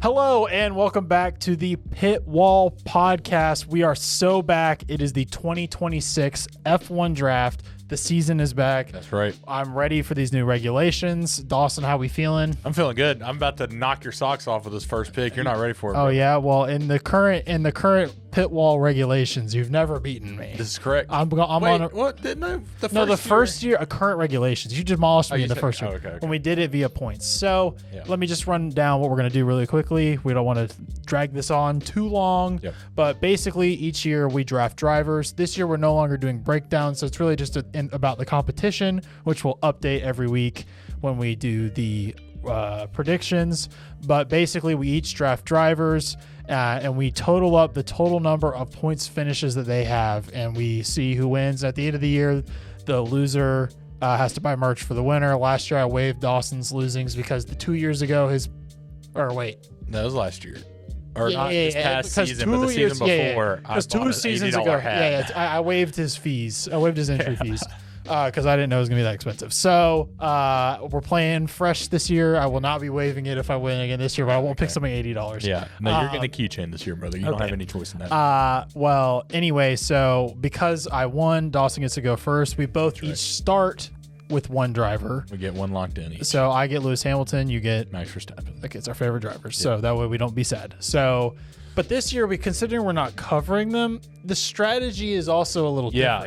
Hello and welcome back to the Pit Wall Podcast. We are so back. It is the 2026 F1 draft. The season is back. That's right. I'm ready for these new regulations. Dawson, how we feeling? I'm feeling good. I'm about to knock your socks off with this first pick. You're not ready for it. Oh bro. yeah. Well, in the current Pit Wall regulations, you've never beaten me. This is correct. I'm Wait, on a, what? Didn't I? the first year current regulations. You demolished me in the first year okay. when we did it via points. So Yeah. let me just run down what we're going to do really quickly. We don't want to drag this on too long, Yep. but basically each year we draft drivers. This year we're no longer doing breakdowns, so it's really just about the competition, which we'll update every week when we do the predictions. But basically we each draft drivers and we total up the total number of points finishes that they have, and we see who wins. At the end of the year, the loser has to buy merch for the winner. Last year I waived Dawson's losings because the 2 years ago That was last year. Or Yeah, not yeah, this yeah, past because season, but the season before. Because 2 seasons ago, I waived his fees. I waived his entry fees because I didn't know it was going to be that expensive. So we're playing fresh this year. I will not be waiving it if I win again this year, but I won't pick something $80. Yeah. No, you're getting a keychain this year, brother. You don't have any choice in that. Well, anyway, so because I won, Dawson gets to go first. We both each start with one driver. We get one locked in each. So I get Lewis Hamilton, you get Max Verstappen. like it's our favorite drivers. So that way we don't be sad. So, but this year, considering we're not covering them, the strategy is also a little different.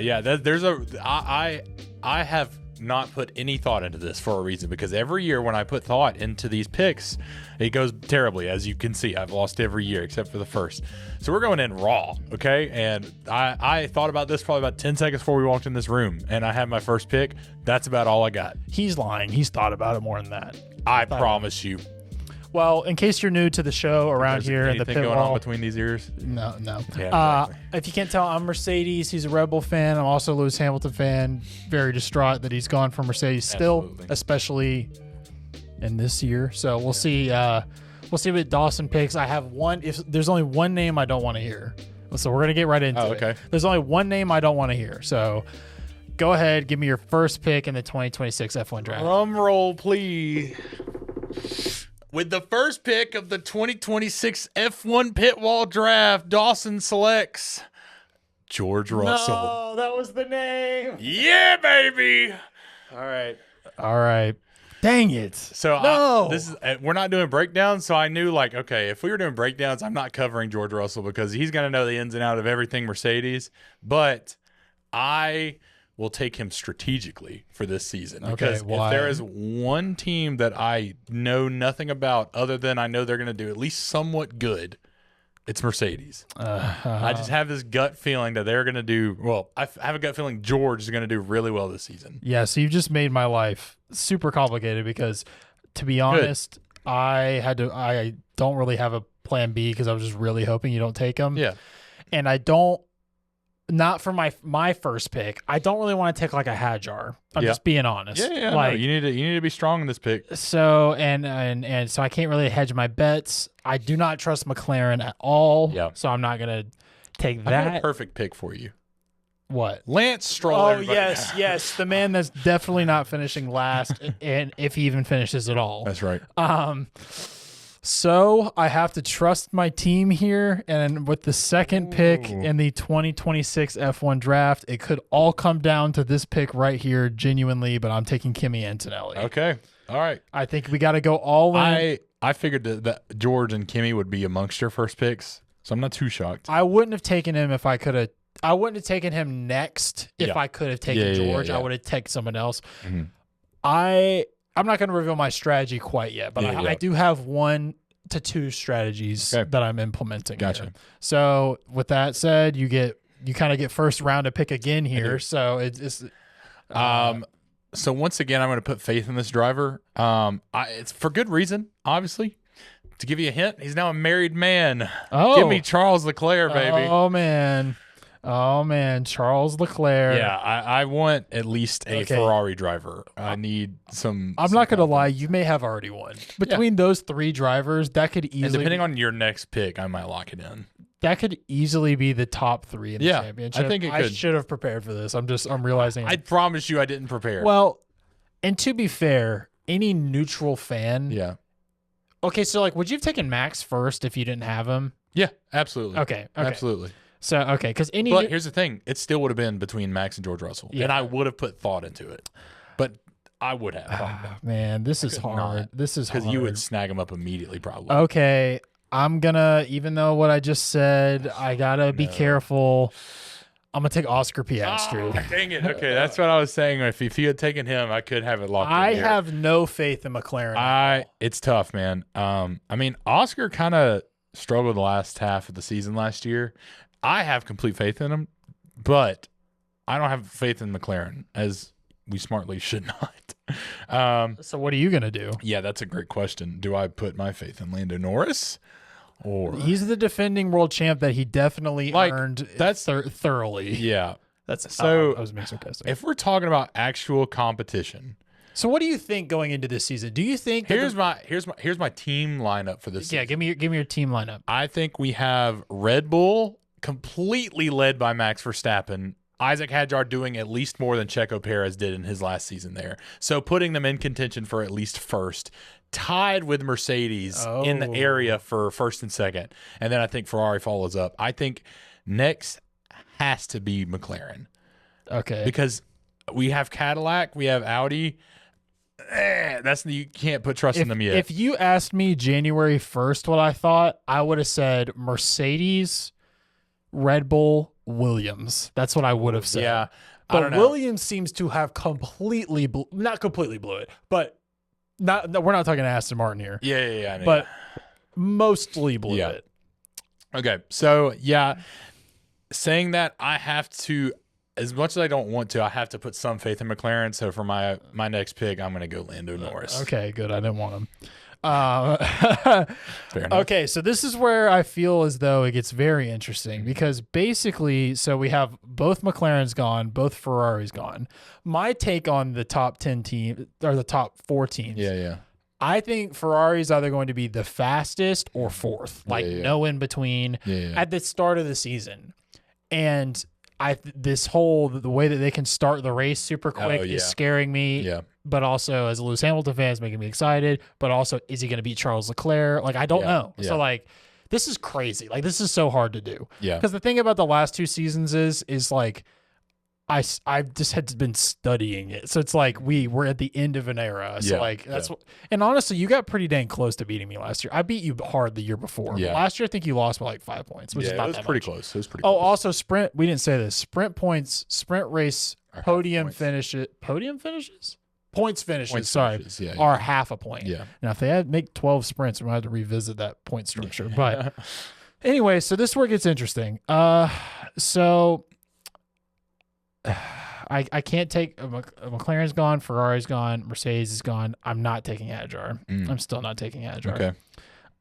I have not put any thought into this for a reason, because every year when I put thought into these picks, it goes terribly. As you can see, I've lost every year except for the first. So we're going in raw, okay? And I thought about this probably about 10 seconds before we walked in this room, and I had my first pick. That's about all I got. He's lying. He's thought about it more than that. I promise you. Well, in case you're new to the show around here in the pit going wall, on between these ears? no. Yeah, exactly. If you can't tell, I'm Mercedes. He's a Red Bull fan. I'm also a Lewis Hamilton fan. Very distraught that he's gone from Mercedes still, Absolutely. especially in this year. So we'll see. We'll see what Dawson picks. I have one. If there's only one name I don't want to hear, so we're gonna get right into it. There's only one name I don't want to hear. So go ahead, give me your first pick in the 2026 F1 draft. Drum roll, please. With the first pick of the 2026 F1 Pit Wall Draft, Dawson selects George Russell. No, that was the name. Yeah, baby. All right. Dang it. So No. we're not doing breakdowns, so I knew, like, okay, if we were doing breakdowns, I'm not covering George Russell because he's going to know the ins and out of everything Mercedes, but I will take him strategically for this season, because why? if there is one team that I know nothing about other than I know they're going to do at least somewhat good, it's Mercedes. I just have this gut feeling that they're going to do well. I have a gut feeling George is going to do really well this season. Yeah, so you've just made my life super complicated because, to be honest, I don't really have a plan B because I was just really hoping you don't take him. Yeah. And not for my first pick. I don't really want to take like a Hadjar. I'm just being honest. Yeah. Like, No, you need to be strong in this pick. so and so I can't really hedge my bets. I do not trust McLaren at all. Yeah. So I'm not gonna take I have a that. perfect pick for you. What? Lance Stroll. Oh everybody. yes, the man that's definitely not finishing last, and if he even finishes at all. That's right. So I have to trust my team here, and with the second pick in the 2026 F1 draft, it could all come down to this pick right here, genuinely, but I'm taking Kimi Antonelli. Okay. All right. I think we got to go all in. I figured that George and Kimi would be amongst your first picks, so I'm not too shocked. I wouldn't have taken him if I could have. I wouldn't have taken him next if I could have taken George. Yeah. I would have taken someone else. Mhm. I'm not going to reveal my strategy quite yet, but I do have 1 to 2 strategies that I'm implementing. Gotcha. Here. So with that said, you kind of get first round to pick again here. So it's So once again, I'm going to put faith in this driver. It's for good reason, obviously. To give you a hint, he's now a married man. Oh. Give me Charles Leclerc, baby. Oh man, Charles Leclerc. Yeah, I want at least a Ferrari driver. I need some. I'm not gonna lie, you may have already won. Between those 3 drivers, that could easily. And depending on your next pick, I might lock it in. That could easily be the top 3 in the championship. I think it could. I should have prepared for this. I'm realizing. I promise you, I didn't prepare. Well, and to be fair, any neutral fan Okay, so like, would you have taken Max first if you didn't have him? Yeah, absolutely. Okay. Absolutely. So okay, because But here's the thing: it still would have been between Max and George Russell, and I would have put thought into it. But I would have. Man, this is hard. This is hard because you would snag him up immediately, probably. Okay, I'm gonna, even though what I just said, I gotta be careful. I'm gonna take Oscar Piastri. Oh, dang it. Okay, that's what I was saying. If you had taken him, I could have it locked in. I have no faith in McLaren. It's tough, man. I mean, Oscar kind of struggled the last half of the season last year. I have complete faith in him, but I don't have faith in McLaren, as we smartly should not. So what are you gonna do? Yeah, that's a great question. Do I put my faith in Lando Norris? Or he's the defending world champ that he definitely earned. That's thoroughly. Yeah, that's so. I was being sarcastic. If we're talking about actual competition, so what do you think going into this season? Do you think here's my team lineup for this season? Yeah, give me your team lineup. I think we have Red Bull completely led by Max Verstappen. Isaac Hadjar doing at least more than Checo Perez did in his last season there. So putting them in contention for at least first. Tied with Mercedes in the area for first and second. And then I think Ferrari follows up. I think next has to be McLaren. Okay. Because we have Cadillac, we have Audi. You can't put trust in them yet. If you asked me January 1st what I thought, I would have said Mercedes, Red Bull, Williams. That's what I would have said. Yeah. But Williams seems to have not completely blew it, but we're not talking Aston Martin here. Yeah. I know, but mostly blew it. Okay. So, saying that, I have to, as much as I don't want to, I have to put some faith in McLaren. So for my next pick, I'm going to go Lando Norris. Okay, good. I didn't want him. Fair enough. Okay, so this is where I feel as though it gets very interesting because basically, so we have both McLaren's gone, both Ferrari's gone. My take on the top 10 team or the top 4 teams. Yeah. I think Ferrari's either going to be the fastest or fourth, no in between at the start of the season. And the way that they can start the race super quick is scaring me. Yeah. But also, as a Lewis Hamilton fan, it's making me excited. But also, is he going to beat Charles Leclerc? I don't know. Yeah. So, this is crazy. This is so hard to do. Yeah. Because the thing about the last 2 seasons is I've just had been studying it. So it's we're at the end of an era. So and honestly, you got pretty dang close to beating me last year. I beat you hard the year before. Yeah. Last year, I think you lost by 5 points, which is not that pretty much. close. It was pretty Oh, close. also sprint. We didn't say this. Sprint points, sprint race, podium finishes. Points finishes. Are half a point. Yeah. Now, if they make 12 sprints, we might have to revisit that point structure. But anyway, so this is where it gets interesting. So I can't take McLaren's gone, Ferrari's gone, Mercedes is gone. I'm not taking Hadjar. I'm still not taking Hadjar. Okay.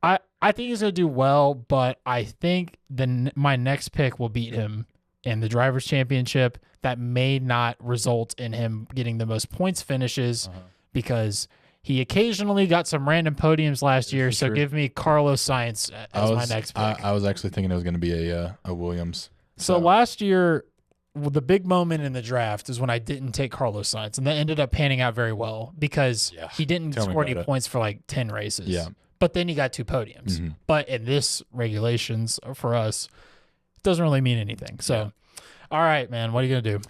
I think he's going to do well, but I think my next pick will beat him in the Drivers' Championship. That may not result in him getting the most points finishes because he occasionally got some random podiums last year. So give me Carlos Sainz as my next pick. I was actually thinking it was going to be a Williams. So last year, the big moment in the draft is when I didn't take Carlos Sainz, and that ended up panning out very well because he didn't score any points for 10 races. Yeah. But then he got 2 podiums. But in this regulations for us, it doesn't really mean anything. So, all right, man, what are you going to do?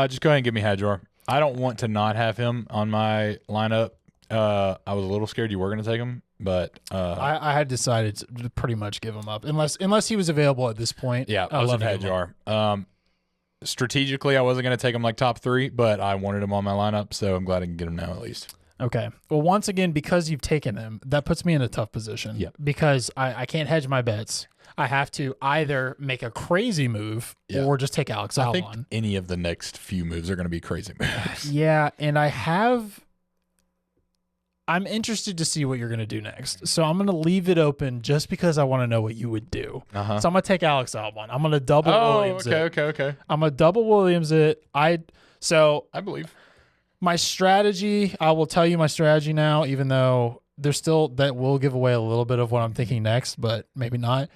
Just go ahead and give me Hadjar. I don't want to not have him on my lineup. I was a little scared you were going to take him, but I had decided to pretty much give him up unless he was available at this point. Yeah, I love Hadjar. Strategically, I wasn't going to take him top 3, but I wanted him on my lineup, so I'm glad I can get him now at least. Okay. Well, once again, because you've taken him, that puts me in a tough position. Yeah. Because I can't hedge my bets. I have to either make a crazy move or just take Alex Albon. I think any of the next few moves are going to be crazy moves. Yeah, and I'm interested to see what you're going to do next. So I'm going to leave it open just because I want to know what you would do. So I'm going to take Alex Albon. I'm going to double Williams it. Okay. I'm going to double Williams it. I believe. My strategy, I will tell you my strategy now, even though there's still, that will give away a little bit of what I'm thinking next, but maybe not.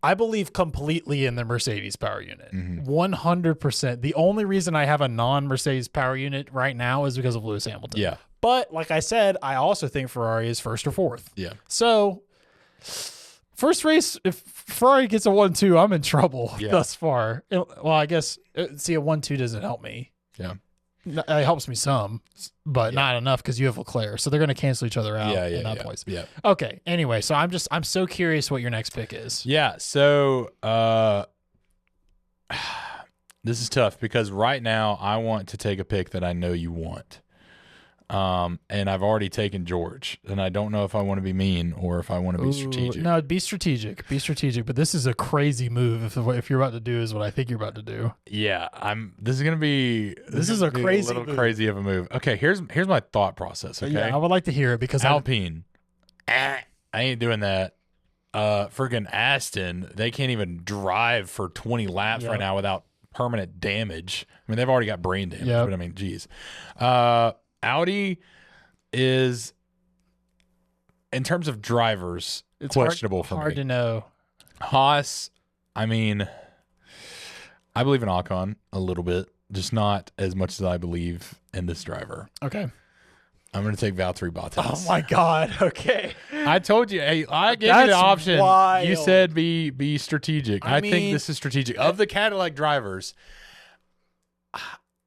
I believe completely in the Mercedes power unit. 100%. The only reason I have a non-Mercedes power unit right now is because of Lewis Hamilton. Yeah. But like I said, I also think Ferrari is first or fourth. Yeah. So First race, if Ferrari gets a 1-2, I'm in trouble thus far. Well, I guess, a 1-2 doesn't help me. Yeah. It helps me some, but not enough because you have Leclerc. So they're going to cancel each other out in that place. Yeah. Okay. Anyway, so I'm so curious what your next pick is. Yeah. So this is tough because right now I want to take a pick that I know you want. And I've already taken George, and I don't know if I want to be mean or if I want to be strategic. No, be strategic. Be strategic. But this is a crazy move if you're about to do is what I think you're about to do. Yeah, This is gonna be. This is a crazy, little crazy of a move. Okay, here's my thought process. Okay, yeah, I would like to hear it because Alpine. I ain't doing that. Friggin' Aston, they can't even drive for 20 laps right now without permanent damage. I mean, they've already got brain damage, but I mean, geez. Audi is, in terms of drivers, it's questionable for me. Hard to know. Haas, I mean, I believe in Ocon a little bit, just not as much as I believe in this driver. Okay. I'm going to take Valtteri Bottas. Oh, my God. Okay. I told you. Hey, I gave you the option. Wild. You said be strategic. I think this is strategic. Of the Cadillac drivers,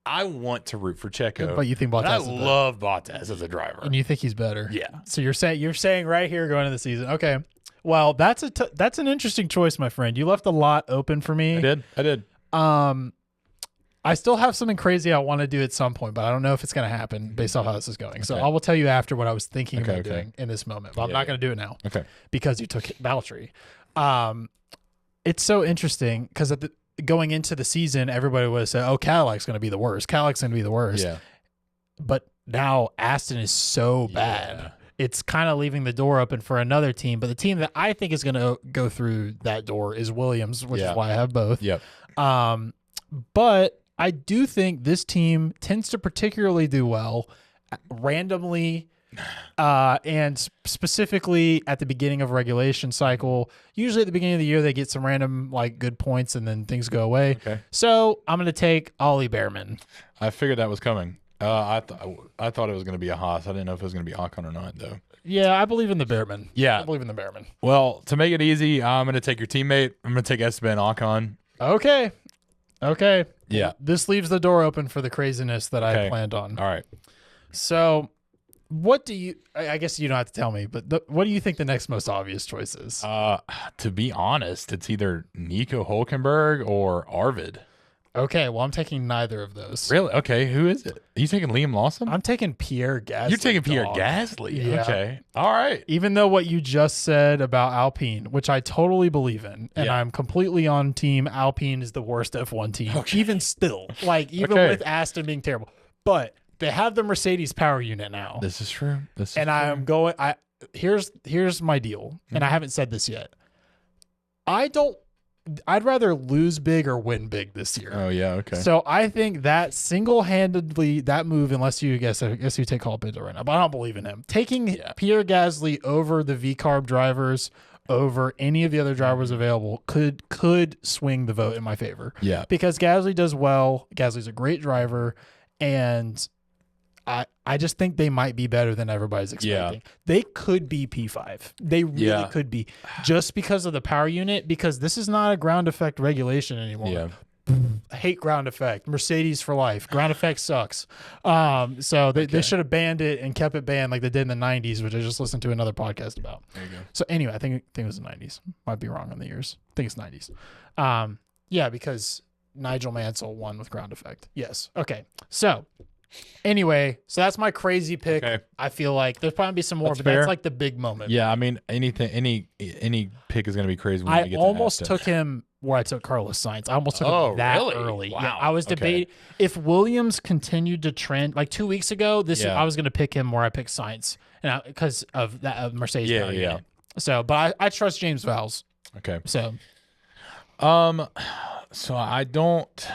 I want to root for Checo. But you think Bottas is better. I love Bottas as a driver. And you think he's better. Yeah. So you're saying right here going into the season. Okay. Well, that's an interesting choice, my friend. You left a lot open for me. I did. I still have something crazy I want to do at some point, but I don't know if it's going to happen based off how this is going. So I will tell you after what I was thinking about doing in this moment. But I'm not going to do it now. Okay. Because you took Valtteri. It's so interesting because going into the season, everybody would have said, "Oh, Cadillac's going to be the worst. Cadillac's going to be the worst." Yeah. But now Aston is so bad. It's kind of leaving the door open for another team. But the team that I think is going to go through that door is Williams, which is why I have both. Yep. But I do think this team tends to particularly do well randomly and specifically at the beginning of a regulation cycle. Usually at the beginning of the year, they get some random like good points and then things go away. Okay. So I'm going to take Ollie Behrman. I figured that was coming. I thought it was going to be a Haas. I didn't know if it was going to be Ocon or not, though. Yeah, I believe in the Behrman. Yeah. I believe in the Behrman. Well, to make it easy, I'm going to take your teammate. I'm going to take Esteban Ocon. Okay. Yeah. This leaves the door open for the craziness that I planned on. All right. So what do you, I guess you don't have to tell me, but what do you think the next most obvious choice is? To be honest, it's either Nico Hülkenberg or Arvid. Okay, well, I'm taking neither of those. Really? Okay, who is it? Are you taking Liam Lawson? I'm taking Pierre Gasly. You're taking Pierre Gasly? Yeah. Okay. All right. Even though what you just said about Alpine, which I totally believe in, and I'm completely on team Alpine is the worst F1 team, even still. Like, even with Aston being terrible. But they have the Mercedes power unit now. This is true. I'm going, here's my deal, and I haven't said this yet. I'd rather lose big or win big this year. Oh yeah, okay. So I think that single-handedly that move, unless you I guess you take Colapinto right now, but I don't believe in him. Taking Pierre Gasly over the V-Carb drivers, over any of the other drivers available, could swing the vote in my favor. Yeah, because Gasly does well. Gasly's a great driver, and I just think they might be better than everybody's expecting. Yeah. They could be P5. They really could be, just because of the power unit, because this is not a ground effect regulation anymore. Yeah. I hate ground effect. Mercedes for life. Ground effect sucks. So they should have banned it and kept it banned like they did in the 90s, which I just listened to another podcast about. There you go. So anyway, I think it was the 90s. Might be wrong on the years. I think it's 90s. Yeah, because Nigel Mansell won with ground effect. Yes. Okay. So anyway, so that's my crazy pick. Okay. I feel like there's probably be some more, but that's like the big moment. Yeah, I mean, any pick is going to be crazy. When I almost took him where I took Carlos Sainz. I almost took him that early. Wow. Yeah, I was debating if Williams continued to trend. Like 2 weeks ago, I was going to pick him where I picked Sainz, and because of that Mercedes. Yeah. So, but I trust James Vowles. Okay. So I don't.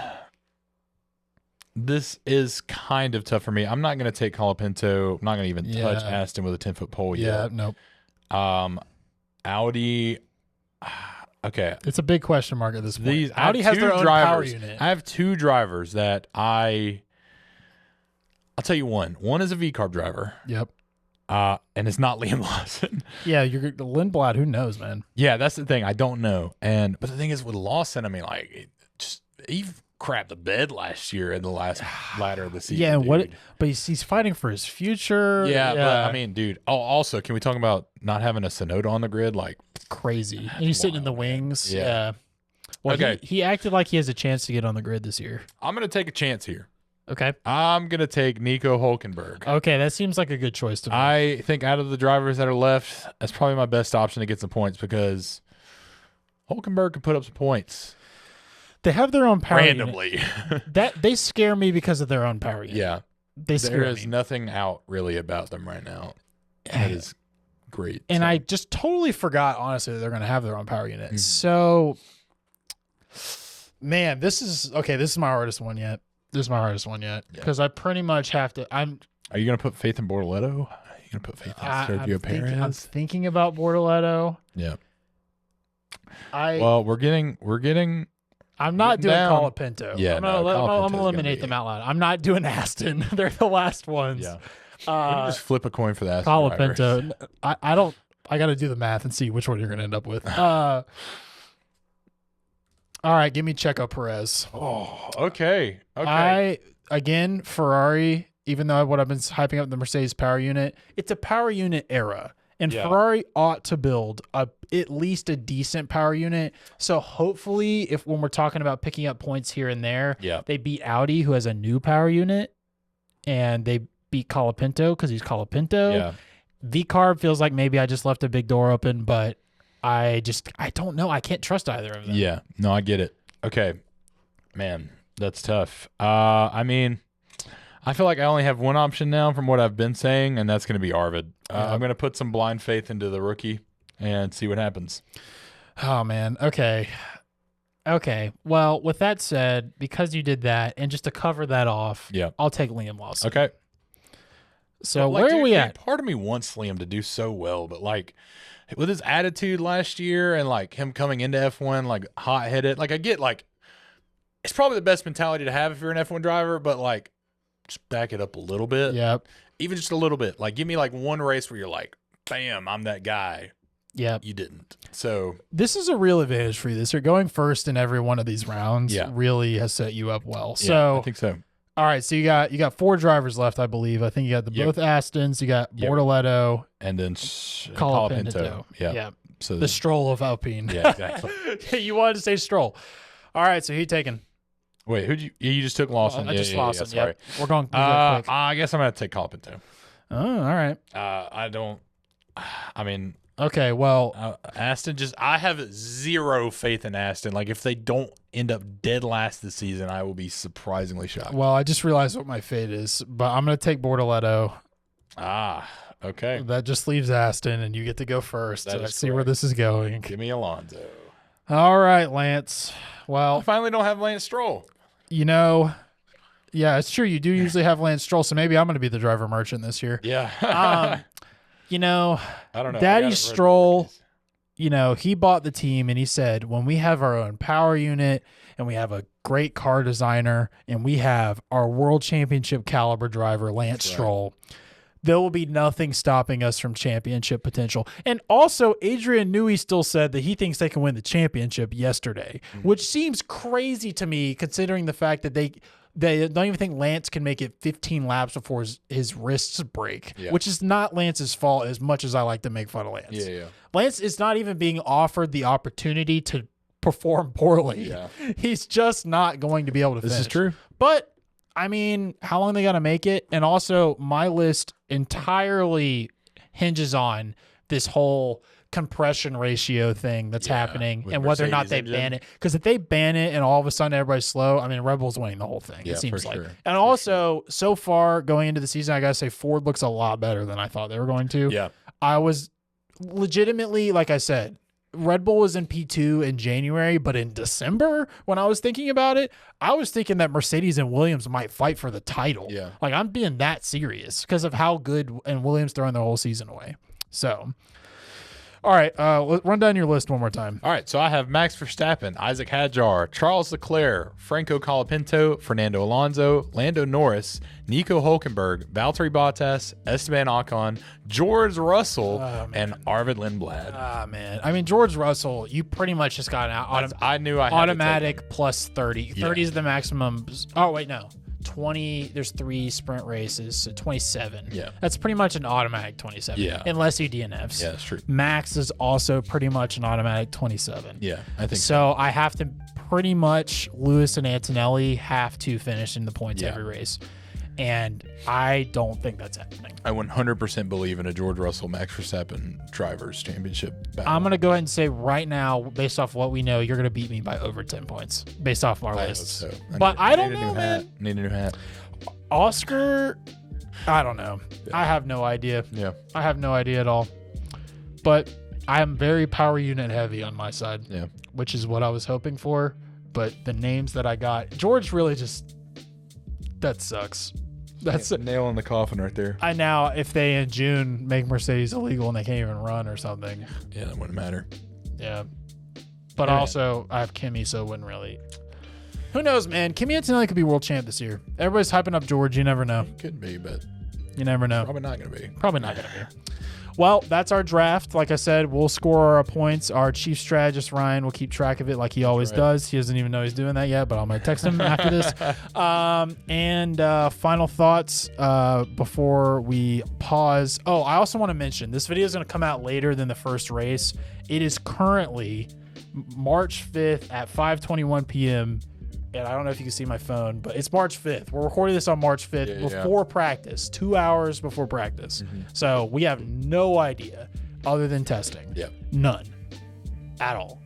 This is kind of tough for me. I'm not going to take Colapinto. I'm not going to even touch Aston with a 10-foot pole yet. Yeah, nope. Audi. Okay. It's a big question mark at this point. Audi has their own power unit. I have two drivers that I'll tell you one. One is a V-Carb driver. Yep. and it's not Liam Lawson. Yeah, you're Lindblad. Who knows, man? Yeah, that's the thing. I don't know. But the thing is with Lawson, I mean, like, he crapped the bed last year in the last ladder of the season. Yeah, dude. but he's fighting for his future. Yeah, but I mean, dude. Oh, also, can we talk about not having a Sonoda on the grid? Like, crazy. And he's sitting in the wings. Yeah. Yeah. Well, Okay. he acted like he has a chance to get on the grid this year. I'm gonna take a chance here. Okay. I'm gonna take Nico Hulkenberg. Okay, that seems like a good choice to me. I think out of the drivers that are left, that's probably my best option to get some points because Hulkenberg can put up some points They have their own power unit. randomly. That they scare me because of their own power unit. Yeah, They scare there is me. nothing out really about them right now. That is great. And So, I just totally forgot, honestly, that they're going to have their own power unit. Mhm. So, man, this is my hardest one yet. Because I pretty much have to. are you gonna put faith in Bortoletto? Are you gonna put faith in Sergio Perez? I'm thinking about Bortoletto. Yeah. I'm Well, not doing down. Colapinto. Yeah, I'm no, gonna Colapinto's gonna eliminate be- them out loud. I'm not doing Aston. They're the last ones. Yeah. We can just flip a coin for that. Colapinto. I don't. I got to do the math and see which one you're going to end up with. All right, give me Checo Perez. Oh, okay. Okay. Again, Ferrari, even though what I've been hyping up the Mercedes power unit, it's a power unit era. And Yeah. Ferrari ought to build at least a decent power unit. So hopefully, when we're talking about picking up points here and there, Yeah. they beat Audi, who has a new power unit, and they beat Colapinto because he's Colapinto. Yeah. V-Carb feels like maybe I just left a big door open, but I don't know. I can't trust either of them. Yeah. No, I get it. Okay. Man, that's tough. I mean, I feel like I only have one option now from what I've been saying, and that's going to be Arvid. I'm going to put some blind faith into the rookie and see what happens. Oh, man. Okay. Well, with that said, because you did that, and just to cover that off, Yeah. I'll take Liam Lawson. Okay. So Like, where dude, are we dude, at? Part of me wants Liam to do so well, but like with his attitude last year and like him coming into F1 like hot headed, like I get like it's probably the best mentality to have if you're an F1 driver, but like just back it up a little bit. Yep. Even just a little bit. Like give me like one race where you're like, bam, I'm that guy. Yep. You didn't. So This is a real advantage for you. This year, going first in every one of these rounds Yeah. really has set you up well. yeah, So I think so. all right, so you got 4 drivers left, I believe. I think you got Yep. both Astons. You got Yep. Bortoletto, And then Colapinto. Yeah. Yeah. So The Stroll of Alpine. yeah, exactly. You wanted to say Stroll. All right, so he taken. Wait, you just took Lawson? I just lost him. Sorry. Yep. We're going quick. I guess I'm gonna take Colapinto. Oh, all right. I don't. I mean, Okay, well, Aston. I have zero faith in Aston. Like, if they don't end up dead last this season, I will be surprisingly shocked. I just realized what my fate is, but I'm going to take Bortoletto. Okay. That just leaves Aston, and you get to go first. That So I is see where correct. this is going. Give me Alonso. All right, Lance. I Well, finally don't have Lance Stroll. Yeah, it's true. You do usually have Lance Stroll, so maybe I'm going to be the driver merchant this year. Yeah. I don't know. I got Daddy it right Stroll, there. he bought the team and he said, when we have our own power unit and we have a great car designer and we have our world championship caliber driver, Lance That's right. Stroll, there will be nothing stopping us from championship potential. And also, Adrian Newey still said that he thinks they can win the championship yesterday, which seems crazy to me considering the fact that they don't even think Lance can make it 15 laps before his wrists break, Yeah. which is not Lance's fault as much as I like to make fun of Lance. Yeah. Lance is not even being offered the opportunity to perform poorly. Yeah. He's just not going to be able to This finish. is true. But, I mean, how long they got to make it? And also, my list entirely hinges on this whole compression ratio thing that's Yeah, happening with and whether or not Mercedes they engine. ban it. Because if they ban it and all of a sudden everybody's slow, I mean, Red Bull's winning the whole thing, Yeah, it seems for like. sure. And also, so far going into the season, I got to say, Ford looks a lot better than I thought they were going to. Yeah. I was legitimately, like I said, Red Bull was in P2 in January, but in December, when I was thinking about it, I was thinking that Mercedes and Williams might fight for the title. Yeah. Like, I'm being that serious because of how good and Williams throwing the whole season away. So, All right, run down your list one more time. All right, so I have Max Verstappen, Isaac Hadjar, Charles Leclerc, Franco Colapinto, Fernando Alonso, Lando Norris, Nico Hulkenberg, Valtteri Bottas, Esteban Ocon, George Russell, and Arvid Lindblad. Ah, man. I mean, George Russell, you pretty much just got an I knew I had automatic plus 30. 30 is the maximum. Oh, wait, no. 20, there's 3 sprint races, so 27. Yeah. That's pretty much an automatic 27. Yeah. Unless you DNFs. Yeah, that's true. Max is also pretty much an automatic 27. Yeah, I think so. I have to pretty much, Lewis and Antonelli have to finish in the points Yeah. every race. And I don't think that's happening. I 100% believe in a George Russell, Max Verstappen drivers championship battle. I'm going to go ahead and say right now, based off what we know, you're going to beat me by over 10 points based off our I lists. hope so. But I don't need a know, new man. hat. Need a new hat. Oscar, I don't know. Yeah. I have no idea. Yeah. I have no idea at all. But I am very power unit heavy on my side, Yeah. which is what I was hoping for. But the names that I got, George really just, that sucks. That's a nail in the coffin right there. I now, if they in June make Mercedes illegal and they can't even run or something. Yeah, that wouldn't matter. Yeah. But Yeah. also, I have Kimmy, so it wouldn't really. Who knows, man? Kimmy Antonelli could be world champ this year. Everybody's hyping up George. You never know. Could be, but You never know. probably not going to be. Probably not going to be. Well, that's our draft. Like I said, we'll score our points. Our chief strategist, Ryan, will keep track of it like he always does. He doesn't even know he's doing that yet, but I'm going to text him after this. And final thoughts before we pause. Oh, I also want to mention, this video is going to come out later than the first race. It is currently March 5th at 5:21 p.m., and I don't know if you can see my phone, but it's March 5th. We're recording this on March 5th before practice, 2 hours before practice. So we have no idea other than testing. Yep. None at all.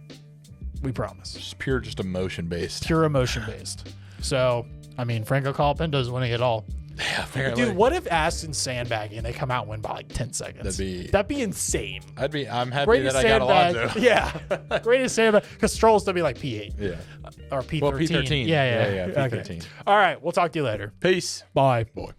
We promise. Just pure, just emotion based. Pure emotion based. So, I mean, Franco Colapinto's winning it all. Yeah, apparently. Dude, what if Aston's sandbagging and they come out and win by like 10 seconds? That'd be insane. I'm happy Greatest that I got sandbag. Alonso. Yeah. Greatest sandbag. Because Stroll's to be like P8. Yeah. Or P13. Well, P13. Yeah. Yeah, Okay. P13. All right. We'll talk to you later. Peace. Bye. Boy.